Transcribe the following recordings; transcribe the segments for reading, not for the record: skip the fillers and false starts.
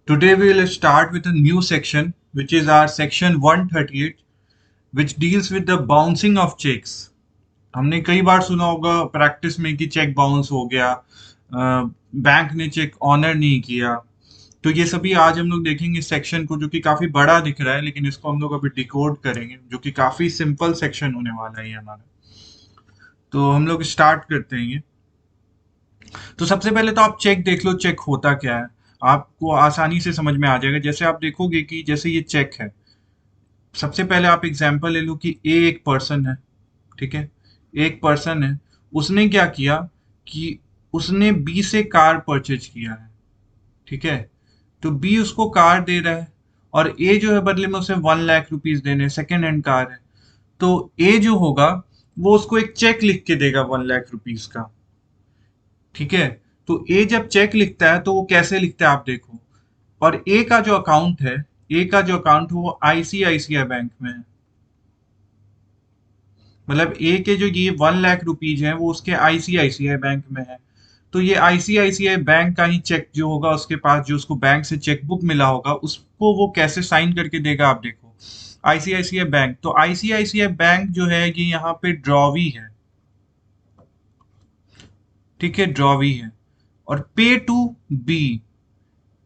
Today we will start with a new section, which is our section 138, which deals with the bouncing of checks. हमने कई बार सुना होगा practice में कि cheque bounce हो गया, बैंक ने चेक ऑनर नहीं किया। तो ये सभी आज हम लोग देखेंगे इस सेक्शन को, जो कि काफी बड़ा दिख रहा है, लेकिन इसको हम लोग अभी डिकोड करेंगे, जो कि काफी सिंपल सेक्शन होने वाला है ये हमारा। तो हम लोग स्टार्ट करते हैं ये। तो सबसे पहले तो आप चेक देख लो, चेक होता क्या है, आपको आसानी से समझ में आ जाएगा। जैसे आप देखोगे कि जैसे ये चेक है, सबसे पहले आप एग्जांपल ले लो कि ए एक पर्सन है, ठीक है। एक पर्सन है, उसने क्या किया कि उसने बी से कार परचेज किया है, ठीक है। तो बी उसको कार दे रहा है और ए जो है बदले में उसे 1 लाख रुपीज देने, सेकेंड हैंड कार है। तो ए जो होगा वो उसको एक चेक लिख के देगा 1 लाख रुपीज का, ठीक है। तो ए जब चेक लिखता है तो वो कैसे लिखता है आप देखो। और ए का जो अकाउंट है, ए का जो अकाउंट है वो आईसीआईसीआई बैंक में है। मतलब ए के जो ये 1 लाख रुपीज है वो उसके आईसीआईसीआई बैंक में है। तो ये आईसीआईसीआई बैंक का ही चेक जो होगा उसके पास, जो उसको बैंक से चेकबुक मिला होगा, उसको वो कैसे साइन करके देगा आप देखो। आईसीआईसीआई बैंक, तो आईसीआईसीआई बैंक जो है ये यहाँ पे ड्रॉवी है, ठीक है, ड्रॉवी है। और पे टू बी,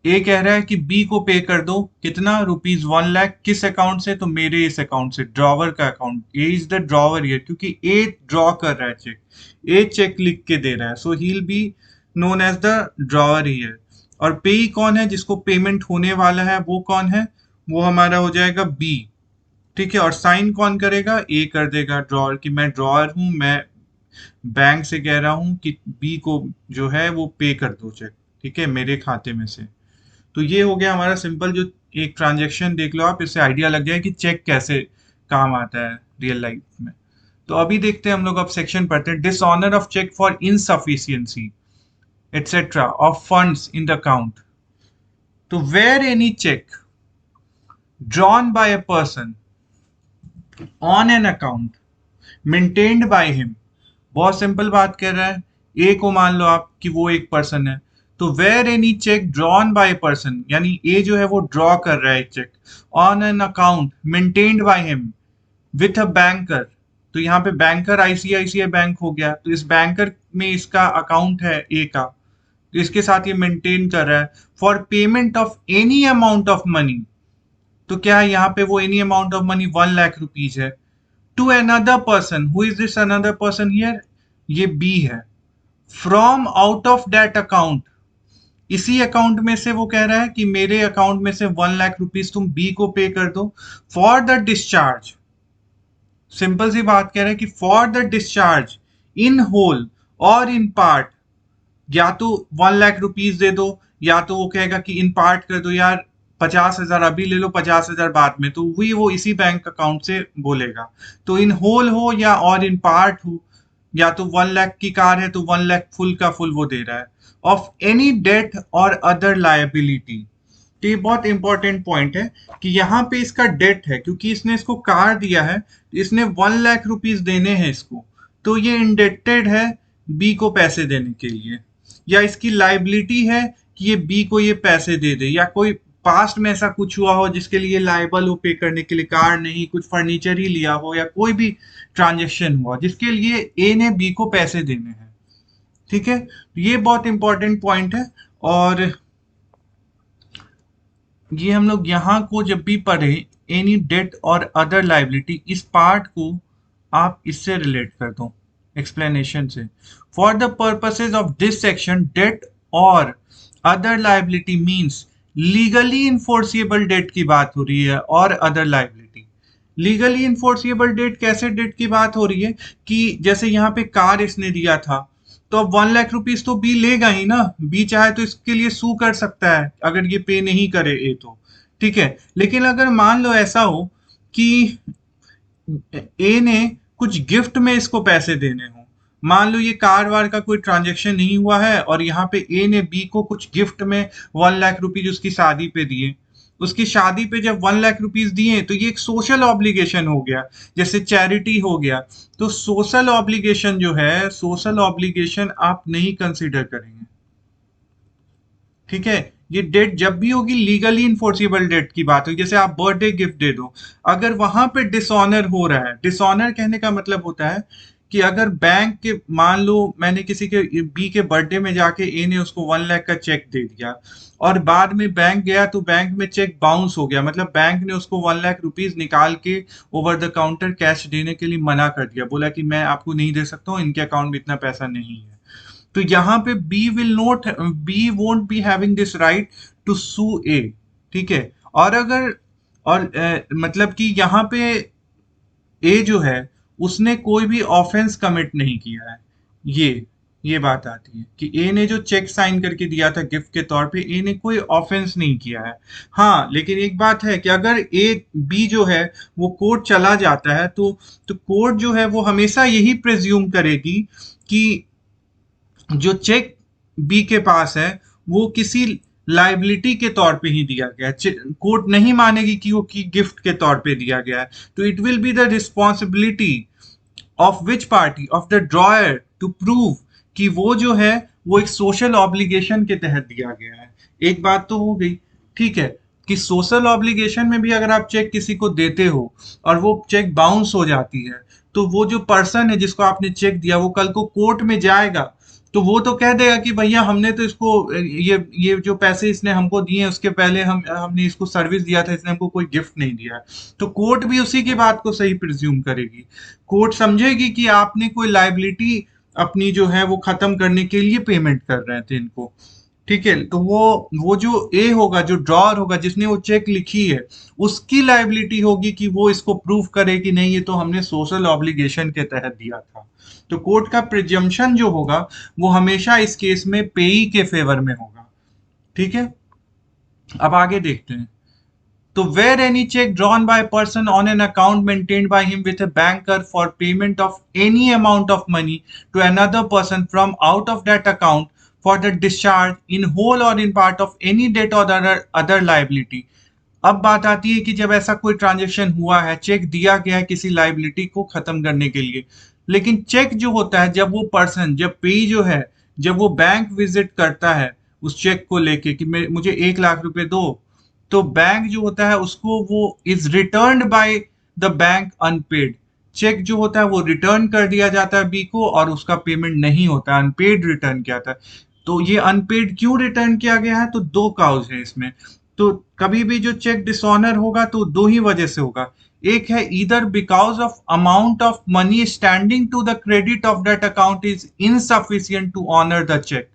ए कह रहा है कि बी को पे कर दो कितना, रुपीज 1 लाख। किस अकाउंट से, तो मेरे इस अकाउंट से, ड्रॉवर का account. A is the drawer here, क्योंकि ए ड्रॉ कर रहा है चेक, ए चेक लिख के दे रहा है, so he will be known as the drawer here. और पे कौन है, जिसको पेमेंट होने वाला है, वो कौन है, वो हमारा हो जाएगा बी, ठीक है। और साइन कौन करेगा, ए कर देगा ड्रॉअर, कि मैं ड्रॉअर हूं, मैं बैंक से कह रहा हूं कि बी को जो है वो पे कर दो चेक, ठीक है, मेरे खाते में से। तो ये हो गया हमारा सिंपल जो एक ट्रांजैक्शन। देख लो आप, इससे आइडिया लग जाए कि चेक कैसे काम आता है रियल लाइफ में। तो अभी देखते हैं हम लोग, अब सेक्शन पढ़ते हैं। Dishonour of cheque for insufficiency etcetera of funds in the account. तो where any cheque drawn by a person on an account maintained by him, बहुत सिंपल बात कर रहा है। ए को मान लो आप कि वो एक पर्सन है, तो where any cheque drawn by person, यानी ए जो है वो ड्रॉ कर रहा है cheque on an account maintained by him with a banker. तो यहाँ पे बैंकर आईसीआईसीआई बैंक हो गया, तो इस बैंकर में इसका अकाउंट है ए का, तो इसके साथ ये मेंटेन कर रहा है for payment of any amount of money. तो क्या है यहाँ पे, वो any amount of money 1 lakh rupees है, to another person. Who is this another person here, ये बी है। From out of that account, इसी अकाउंट में से वो कह रहा है कि मेरे अकाउंट में से 1 लाख रुपीज तुम बी को पे कर दो फॉर द डिस्चार्ज। सिंपल सी बात कह रहा है कि for the discharge in whole or in part, या तो 1 लाख रुपीज दे दो, या तो वो कहेगा कि इन पार्ट कर दो, यार 50,000 अभी ले लो, 50,000 बाद में, तो वही वो इसी बैंक अकाउंट से बोलेगा। तो इन होल हो या और इन पार्ट हो, या तो 1 लाख की कार है तो 1 लाख फुल का फुल वो दे रहा है, ऑफ एनी डेट और अदर लायबिलिटी। तो ये बहुत इंपॉर्टेंट पॉइंट है कि यहाँ पे इसका डेट है, क्योंकि इसने इसको कार दिया है, इसने 1 लाख रुपीज देने हैं इसको, तो ये इंडेटेड है बी को पैसे देने के लिए। या इसकी लाइबिलिटी है कि ये बी को ये पैसे दे दे, या कोई पास्ट में ऐसा कुछ हुआ हो जिसके लिए लाइबल हो पे करने के लिए, कार नहीं कुछ फर्नीचर ही लिया हो, या कोई भी ट्रांजेक्शन हुआ जिसके लिए ए ने बी को पैसे देने हैं, ठीक है। ये बहुत इंपॉर्टेंट पॉइंट है। और ये हम लोग यहाँ को जब भी पढ़े, एनी डेट और अदर लाइबिलिटी, इस पार्ट को आप इससे रिलेट कर दो एक्सप्लेनेशन से। For the purposes of this section, debt और other liability means legally enforceable debt की बात हो रही है, और other liability. Legally enforceable debt, कैसे डेट की बात हो रही है, कि जैसे यहाँ पे कार इसने दिया था, तो अब 1 लाख रुपीज तो बी लेगा ही ना। बी चाहे तो इसके लिए सू कर सकता है अगर ये पे नहीं करे ए तो, ठीक है। लेकिन अगर मान लो ऐसा हो कि ए ने कुछ गिफ्ट में इसको पैसे देने हो, मान लो ये कार वार का कोई ट्रांजेक्शन नहीं हुआ है, और यहाँ पे ए ने बी को कुछ गिफ्ट में 1 लाख रुपीज उसकी शादी पे दिए। उसकी शादी पे जब 1 लाख रुपीज दिए तो ये एक सोशल ऑब्लिगेशन हो गया, जैसे चैरिटी हो गया। तो सोशल ऑब्लिगेशन जो है, सोशल ऑब्लिगेशन आप नहीं कंसिडर करेंगे, ठीक है। ये डेट जब भी होगी लीगली इन्फोर्सिबल डेट की बात होगी। जैसे आप बर्थडे गिफ्ट दे दो, अगर वहां पे डिसऑनर हो रहा है, डिसऑनर कहने का मतलब होता है कि अगर बैंक के, मान लो मैंने किसी के बी के बर्थडे में जाके ए ने उसको 1 लाख का चेक दे दिया, और बाद में बैंक गया तो बैंक में चेक बाउंस हो गया, मतलब बैंक ने उसको 1 लाख रुपीज निकाल के ओवर द काउंटर कैश देने के लिए मना कर दिया, बोला कि मैं आपको नहीं दे सकता हूँ, इनके अकाउंट में इतना पैसा नहीं है। तो यहाँ पे B won't be having this right to sue A. ठीक है। और अगर, और मतलब कि यहाँ पे ए जो है उसने कोई भी ऑफेंस कमिट नहीं किया है। ये ये बात आती है कि ए ने जो चेक साइन करके दिया था गिफ्ट के तौर पे, ए ने कोई ऑफेंस नहीं किया है। हाँ, लेकिन एक बात है कि अगर ए बी जो है वो कोर्ट चला जाता है, तो कोर्ट जो है वो हमेशा यही प्रिज्यूम करेगी कि जो चेक बी के पास है वो किसी लाइबिलिटी के तौर पे ही दिया गया है। कोर्ट नहीं मानेगी कि वो की गिफ्ट के तौर पे दिया गया है। तो it will be the responsibility of which party, of the drawer, to prove कि वो जो है वो एक सोशल ऑब्लिगेशन के तहत दिया गया है। एक बात तो हो गई, ठीक है, कि सोशल ऑब्लिगेशन में भी अगर आप चेक किसी को देते हो और वो चेक बाउंस हो जाती है, तो वो जो पर्सन है जिसको आपने चेक दिया वो कल को कोर्ट में जाएगा, तो वो तो कह देगा कि भैया हमने तो इसको, ये जो पैसे इसने हमको दिए उसके पहले हमने इसको सर्विस दिया था, इसने हमको कोई गिफ्ट नहीं दिया है। तो कोर्ट भी उसी की बात को सही प्रिज्यूम करेगी। कोर्ट समझेगी कि आपने कोई लाइबिलिटी अपनी जो है वो खत्म करने के लिए पेमेंट कर रहे थे इनको। ठीक है। तो वो जो ए होगा, जो ड्रॉअर होगा जिसने वो चेक लिखी है, उसकी लाइबिलिटी होगी कि वो इसको प्रूव करे कि नहीं ये तो हमने सोशल ऑब्लिगेशन के तहत दिया था। तो कोर्ट का प्रिजम्पशन जो होगा वो हमेशा इस केस में पेई के फेवर में होगा। ठीक है। अब आगे देखते हैं। तो where any check drawn by a person on an account maintained by him with a banker for payment of any amount of money to another person from out of that account for the discharge in whole or in part of any debt or other liability। अब बात आती है कि जब ऐसा कोई transaction हुआ है, चेक दिया गया है किसी लाइबिलिटी को खत्म करने के लिए, लेकिन चेक जो होता है, जब वो पर्सन, जब पेई जो है, जब वो बैंक विजिट करता है उस चेक को लेके कि मुझे 1 लाख रुपए दो, तो बैंक जो होता है उसको वो is returned by the bank unpaid. Cheque जो होता है वो रिटर्न कर दिया जाता है बी को और उसका पेमेंट नहीं होता है, अनपेड रिटर्न किया था। तो ये अनपेड क्यों रिटर्न किया गया है? तो दो काउज है इसमें। तो कभी भी जो चेक डिसऑनर होगा तो दो ही वजह से होगा। एक है either because of amount of money standing to the credit of that account is insufficient to honour the cheque.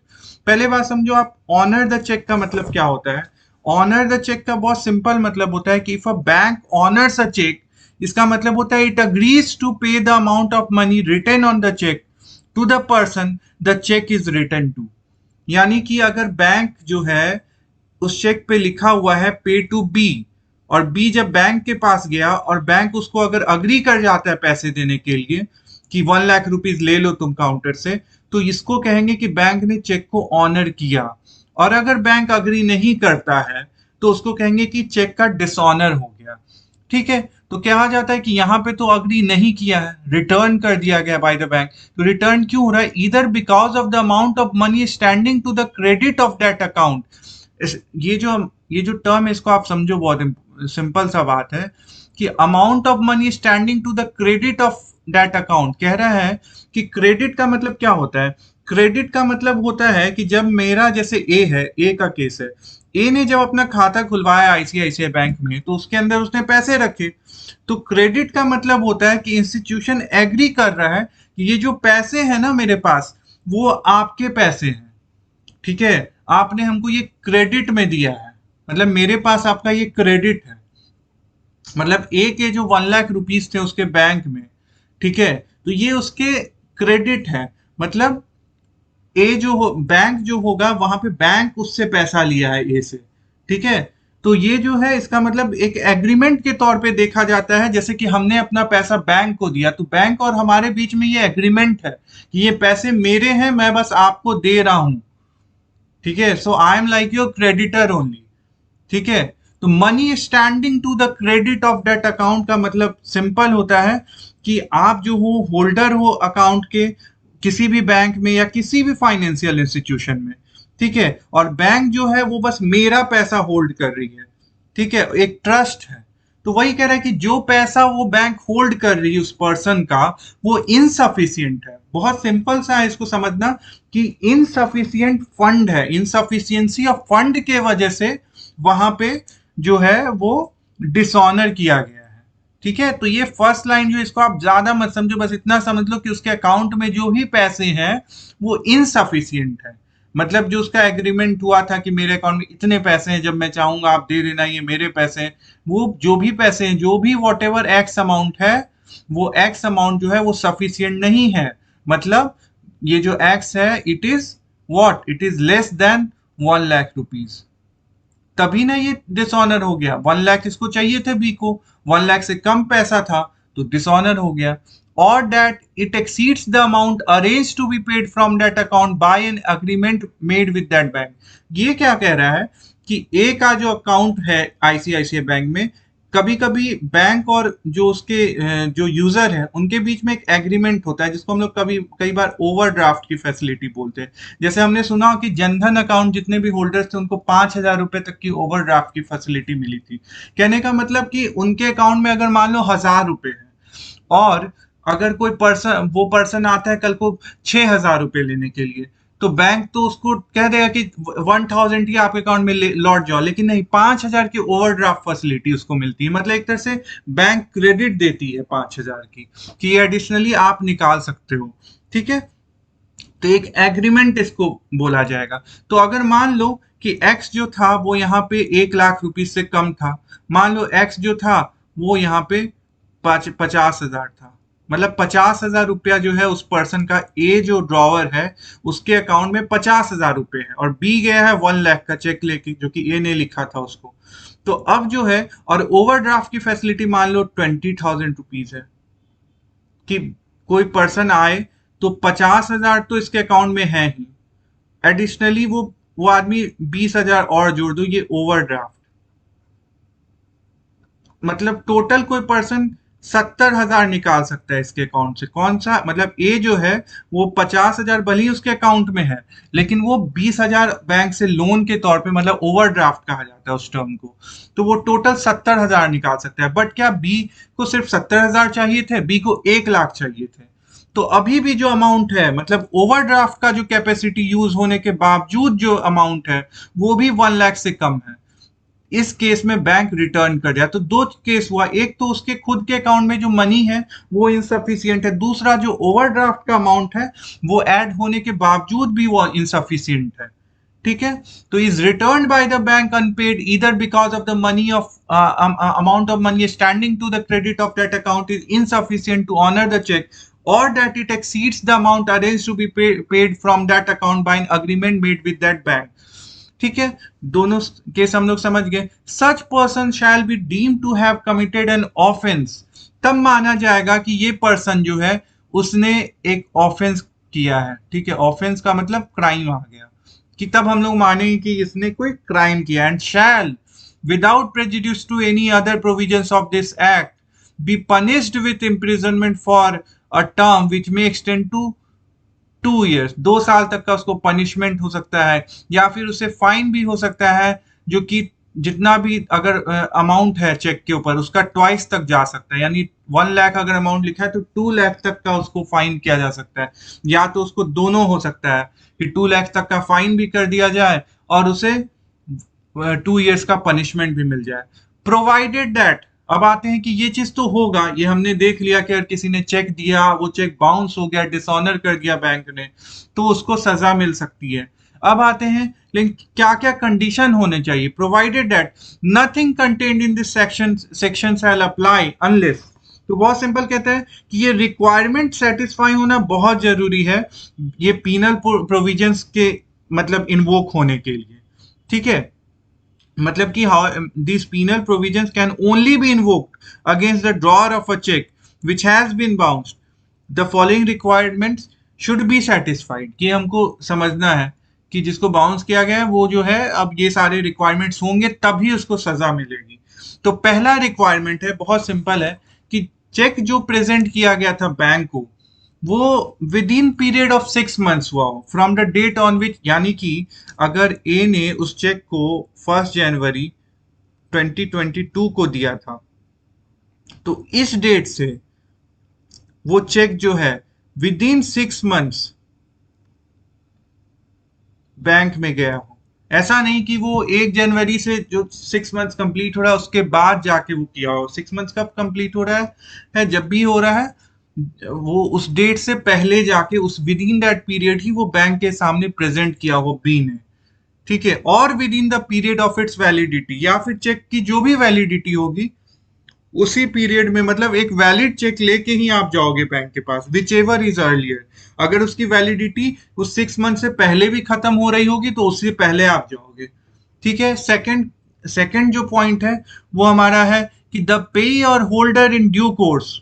पहले बात समझो आप, ऑनर द चेक का मतलब क्या होता है? ऑनर द चेक का बहुत सिंपल मतलब होता है कि if a bank honours a cheque, इसका मतलब होता है it agrees to pay the amount of money written on the cheque to the person the cheque is written to. यानी कि अगर बैंक जो है उस चेक पे लिखा हुआ है पे टू बी, और बी जब बैंक के पास गया और बैंक उसको अगर अग्री कर जाता है पैसे देने के लिए कि 1 लाख रुपीज ले लो तुम काउंटर से, तो इसको कहेंगे कि बैंक ने चेक को ऑनर किया। और अगर बैंक अग्री नहीं करता है तो उसको कहेंगे कि चेक का डिसऑनर हो गया। ठीक है। तो कहा जाता है कि यहाँ पे तो अग्री नहीं किया है, रिटर्न कर दिया गया बाय द बैंक। तो रिटर्न क्यों हो रहा है? Either because of the amount of money standing to the credit of that account. ये जो टर्म है इसको आप समझो, बहुत सिंपल सा बात है कि amount of money standing to the credit of that account कह रहा है कि क्रेडिट का मतलब क्या होता है? क्रेडिट का मतलब होता है कि जब मेरा, जैसे ए है, ए का केस है, ए ने जब अपना खाता खुलवाया आईसीआईसीआई बैंक में तो उसके अंदर उसने पैसे रखे। तो क्रेडिट का मतलब होता है कि इंस्टीट्यूशन एग्री कर रहा है कि ये जो पैसे हैं ना मेरे पास, वो आपके पैसे हैं। ठीक है। आपने हमको ये क्रेडिट में दिया है, मतलब मेरे पास आपका ये क्रेडिट है। मतलब ए के जो 1 लाख रुपीज थे उसके बैंक में, ठीक है, तो ये उसके क्रेडिट है। मतलब ए जो हो, बैंक जो होगा वहां पे बैंक उससे पैसा लिया है ए से। ठीक है। तो ये जो है इसका मतलब एक एग्रीमेंट के तौर पे देखा जाता है, जैसे कि हमने अपना पैसा बैंक को दिया, तो बैंक और हमारे बीच में ये एग्रीमेंट है कि ये पैसे मेरे हैं, मैं बस आपको दे रहा हूं। ठीक है। So I am like your creditor only. ठीक है। तो money standing to the credit of that account का मतलब सिंपल होता है कि आप जो हो होल्डर हो अकाउंट के, किसी भी बैंक में या किसी भी फाइनेंशियल इंस्टीट्यूशन में। ठीक है, और बैंक जो है वो बस मेरा पैसा होल्ड कर रही है, ठीक है, एक ट्रस्ट है। तो वही कह रहा है कि जो पैसा वो बैंक होल्ड कर रही है उस पर्सन का, वो इनसफिशियंट है। बहुत सिंपल सा है इसको समझना कि इनसफिशियंट फंड है, इनसफिशियंसी ऑफ फंड के वजह से वहां पे जो है वो डिसऑनर किया गया है। ठीक है, तो ये फर्स्ट लाइन जो, इसको आप ज्यादा मत समझो, बस इतना समझ लो कि उसके अकाउंट में जो भी पैसे हैं वो इनसफिशियंट है। मतलब जो उसका एग्रीमेंट हुआ था कि मेरे अकाउंट में इतने पैसे हैं, जब मैं चाहूंगा आप दे देना, ये मेरे पैसे हैं, वो जो भी पैसे हैं, जो भी वॉट एवर एक्स अमाउंट है, वो एक्स अमाउंट जो है वो सफिशियंट नहीं है। मतलब ये जो एक्स है, it is what, it is less than 1 lakh rupees. तभी ना ये डिसऑनर हो गया। 1 लाख इसको चाहिए थे बी को, 1 लाख से कम पैसा था, तो डिसऑनर हो गया। और that it exceeds the amount arrange to be paid from that account by an agreement made with that bank. ये क्या कह रहा है कि ए का जो अकाउंट है आईसीआईसीआई बैंक में, कभी कभी बैंक और जो उसके जो यूजर है उनके बीच में एक एग्रीमेंट होता है, जिसको हम लोग कभी कई बार ओवरड्राफ्ट की फैसिलिटी बोलते हैं। जैसे हमने सुना कि जनधन अकाउंट जितने भी होल्डर्स थे उनको 5,000 रुपए तक की ओवरड्राफ्ट की फैसिलिटी मिली थी। कहने का मतलब कि उनके अकाउंट में अगर मान लो 1,000 रुपए है, और अगर कोई पर्सन, वो पर्सन आता है कल को 6,000 रुपए लेने के लिए, तो बैंक तो उसको कह देगा कि 1,000 ही आपके अकाउंट में लौट जाओ, लेकिन नहीं, 5,000 की ओवरड्राफ्ट फैसिलिटी उसको मिलती है। मतलब एक तरह से बैंक क्रेडिट देती है 5,000 की, कि ये एडिशनली आप निकाल सकते हो। ठीक है, तो एक एग्रीमेंट इसको बोला जाएगा। तो अगर मान लो कि एक्स जो था वो यहाँ पे 1 लाख रुपीज से कम था, मान लो एक्स जो था वो यहाँ पे 50,000 था, मतलब 50,000 रुपया जो है उस पर्सन का, ए जो ड्रॉवर है उसके अकाउंट में 50,000 रुपए है, और बी गया है 1 लाख का चेक लेके, जो कि ए ने लिखा था उसको। तो अब जो है, और ओवरड्राफ्ट की फैसिलिटी मान लो 20,000 रुपीज है, कि कोई पर्सन आए तो 50,000 तो इसके अकाउंट में है ही, एडिशनली वो आदमी 20,000 और जोड़ दो, ये ओवरड्राफ्ट। मतलब टोटल कोई पर्सन 70,000 निकाल सकता है इसके अकाउंट से। कौन सा, मतलब ए जो है वो 50,000 भले ही उसके अकाउंट में है, लेकिन वो 20,000 बैंक से लोन के तौर पे, मतलब ओवरड्राफ्ट कहा जाता है उस टर्म को, तो वो टोटल 70,000 निकाल सकता है। बट क्या बी को सिर्फ 70,000 चाहिए थे? बी को 1 लाख चाहिए थे। तो अभी भी जो अमाउंट है, मतलब ओवरड्राफ्ट का जो कैपेसिटी यूज होने के बावजूद जो अमाउंट है, वो भी 1 लाख से कम है। इस केस में बैंक रिटर्न कर दिया। तो दो केस हुआ, एक तो उसके खुद के अकाउंट में जो मनी है वो इनसफिशियंट है, दूसरा जो ओवरड्राफ्ट का अमाउंट है वो ऐड होने के बावजूद भी वो इनसफिशियंट है। ठीक है, तो is return by the bank unpaid either because of the money of amount of money standing to the credit of that account is insufficient to honour the cheque, or that it exceeds the amount arranged to be paid from that account by an agreement made with that bank। ठीक है, दोनों case हम लोग समझ गए। Such person shall be deem to have committed an offence, तब माना जाएगा कि ये पर्सन जो है उसने एक ऑफेंस किया है। ठीक है, ऑफेंस का मतलब क्राइम आ गया, कि तब हम लोग मानेंगे कि इसने कोई क्राइम किया। And shall without prejudice to any other provisions of this act be punished with imprisonment for a term which may extend to 2 years, 2 साल तक का उसको पनिशमेंट हो सकता है, या फिर उसे फाइन भी हो सकता है, जो कि जितना भी अगर अमाउंट है चेक के ऊपर उसका ट्वाइस तक जा सकता है। यानी 1 लाख अगर अमाउंट लिखा है तो 2 लाख तक का उसको फाइन किया जा सकता है, या तो उसको दोनों हो सकता है कि 2 लाख तक का फाइन भी कर दिया जाए और उसे 2 ईयर्स का पनिशमेंट भी मिल जाए, प्रोवाइडेड दैट। अब आते हैं कि ये चीज तो होगा, ये हमने देख लिया कि अगर किसी ने चेक दिया, वो चेक बाउंस हो गया, डिसऑनर कर दिया बैंक ने, तो उसको सजा मिल सकती है। अब आते हैं, लेकिन क्या क्या कंडीशन होने चाहिए? Provided that nothing contained in this section shall apply unless. तो बहुत सिंपल कहते हैं कि ये रिक्वायरमेंट सेटिस्फाई होना बहुत जरूरी है, ये पीनल प्रोविजंस के मतलब इन्वोक होने के लिए। ठीक है, मतलब कि how these penal provisions can only be invoked against the drawer of a check which has been bounced, the following requirements should be satisfied। कि हमको समझना है कि जिसको बाउंस किया गया है वो जो है, अब ये सारे रिक्वायरमेंट्स होंगे तभी उसको सजा मिलेगी। तो पहला रिक्वायरमेंट है, बहुत सिंपल है, कि चेक जो प्रेजेंट किया गया था बैंक को, वो within period of 6 months हुआ हो from the date on which, यानी कि अगर ए ने उस चेक को 1 जनवरी 2022 को दिया था, तो इस डेट से वो चेक जो है विद इन 6 मंथ्स बैंक में गया हो। ऐसा नहीं कि वो 1 जनवरी से जो 6 मंथ्स कंप्लीट हो रहा है उसके बाद जाके वो किया हो। 6 मंथ्स कब कंप्लीट हो रहा है जब भी हो रहा है वो उस डेट से पहले जाके उस विद इन दैट पीरियड ही वो बैंक के सामने प्रेजेंट किया हो बी ने, ठीक है। और with in the period of its validity, या फिर चेक की जो भी वैलिडिटी होगी उसी पीरियड में, मतलब एक वैलिड चेक लेके ही आप जाओगे बैंक के पास, विच एवर इज अर्लियर। अगर उसकी वैलिडिटी उस 6 मंथ से पहले भी खत्म हो रही होगी तो उससे पहले आप जाओगे, ठीक है। सेकंड सेकंड जो पॉइंट है वो हमारा है कि द पे और holder in due course,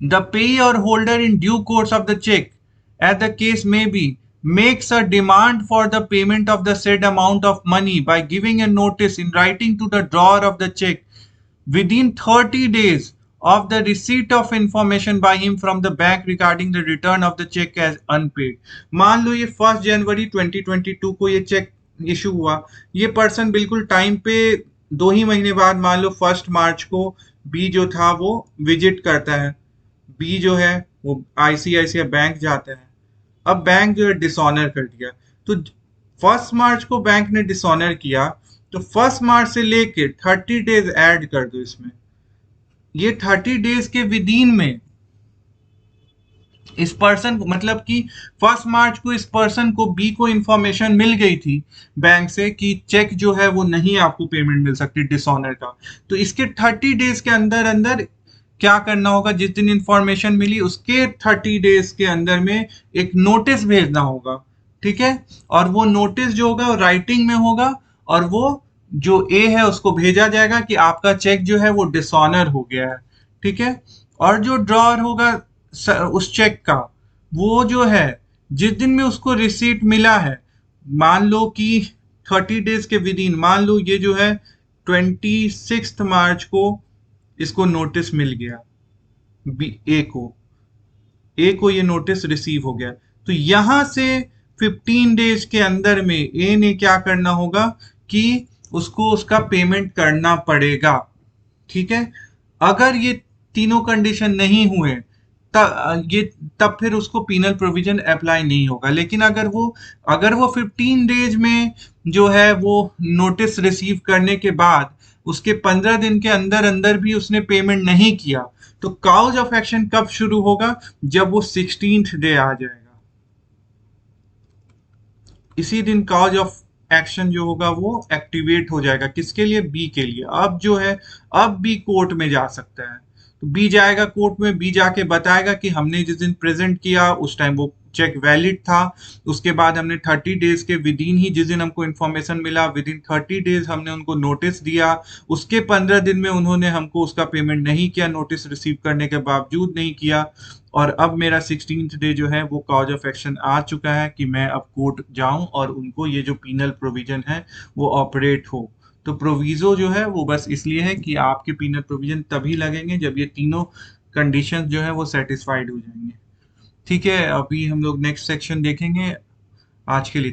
the payee or holder in due course of the check, as the case may be, makes a demand for the payment of the said amount of money by giving a notice in writing to the drawer of the check within 30 days of the receipt of information by him from the bank regarding the return of the check as unpaid। मान लो ये 1 जनवरी 2022 को ये check issue हुआ, ये person बिल्कुल time पे 2 ही महीने बाद मान लो 1 मार्च को बी जो था वो विजिट करता है। बी जो है वो आईसीआईसीआई बैंक जाते हैं। अब बैंक जो है डिसऑनर कर दिया, तो 1 मार्च को बैंक ने डिसऑनर किया, तो 1 मार्च से लेके 30 डेज ऐड कर दो इसमें। ये 30 डेज के विदिन में इस पर्सन को, मतलब कि 1 मार्च को इस पर्सन को बी को इंफॉर्मेशन मिल गई थी बैंक से कि चेक जो है वो नहीं आपको पेमेंट मिल सकती डिसऑनर का, तो इसके 30 डेज के अंदर अंदर क्या करना होगा, जिस दिन इंफॉर्मेशन मिली उसके 30 डेज के अंदर में एक नोटिस भेजना होगा, ठीक है। और वो नोटिस जो होगा वो राइटिंग में होगा, और वो जो ए है उसको भेजा जाएगा कि आपका चेक जो है वो डिसऑनर हो गया है, ठीक है। और जो ड्रॉअर होगा उस चेक का, वो जो है जिस दिन में उसको रिसीट मिला है, मान लो कि 30 डेज के विद इन, मान लो ये जो है 26 मार्च को इसको नोटिस मिल गया, ए को ये नोटिस रिसीव हो गया, तो यहां से 15 डेज के अंदर में ए ने क्या करना होगा कि उसको उसका पेमेंट करना पड़ेगा, ठीक है। अगर ये तीनों कंडीशन नहीं हुए तब फिर उसको पीनल प्रोविजन अप्लाई नहीं होगा। लेकिन अगर वो 15 डेज में जो है वो नोटिस रिसीव करने के बाद उसके 15 दिन के अंदर अंदर भी उसने पेमेंट नहीं किया, तो काउज ऑफ एक्शन कब शुरू होगा, जब वो 16th डे आ जाएगा, इसी दिन काउज ऑफ एक्शन जो होगा वो एक्टिवेट हो जाएगा। किसके लिए, बी के लिए। अब जो है अब बी कोर्ट में जा सकता है, तो बी जाएगा कोर्ट में, बी जाके बताएगा कि हमने जिस दिन प्रेजेंट किया उस टाइम वो चेक वैलिड था, उसके बाद हमने 30 डेज के विद इन ही, जिस दिन हमको इन्फॉर्मेशन मिला विद इन 30 डेज हमने उनको नोटिस दिया, उसके 15 दिन में उन्होंने हमको उसका पेमेंट नहीं किया, नोटिस रिसीव करने के बावजूद नहीं किया, और अब मेरा 16th डे जो है वो कॉज ऑफ एक्शन आ चुका है कि मैं अब कोर्ट जाऊं और उनको ये जो पीनल प्रोविजन है वो ऑपरेट हो। तो प्रोविजो जो है वो बस इसलिए है कि आपके पीनल प्रोविजन तभी लगेंगे जब ये तीनों कंडीशन जो है वो सेटिस्फाइड हो जाएंगे, ठीक है। अभी हम लोग नेक्स्ट सेक्शन देखेंगे। आज के लिए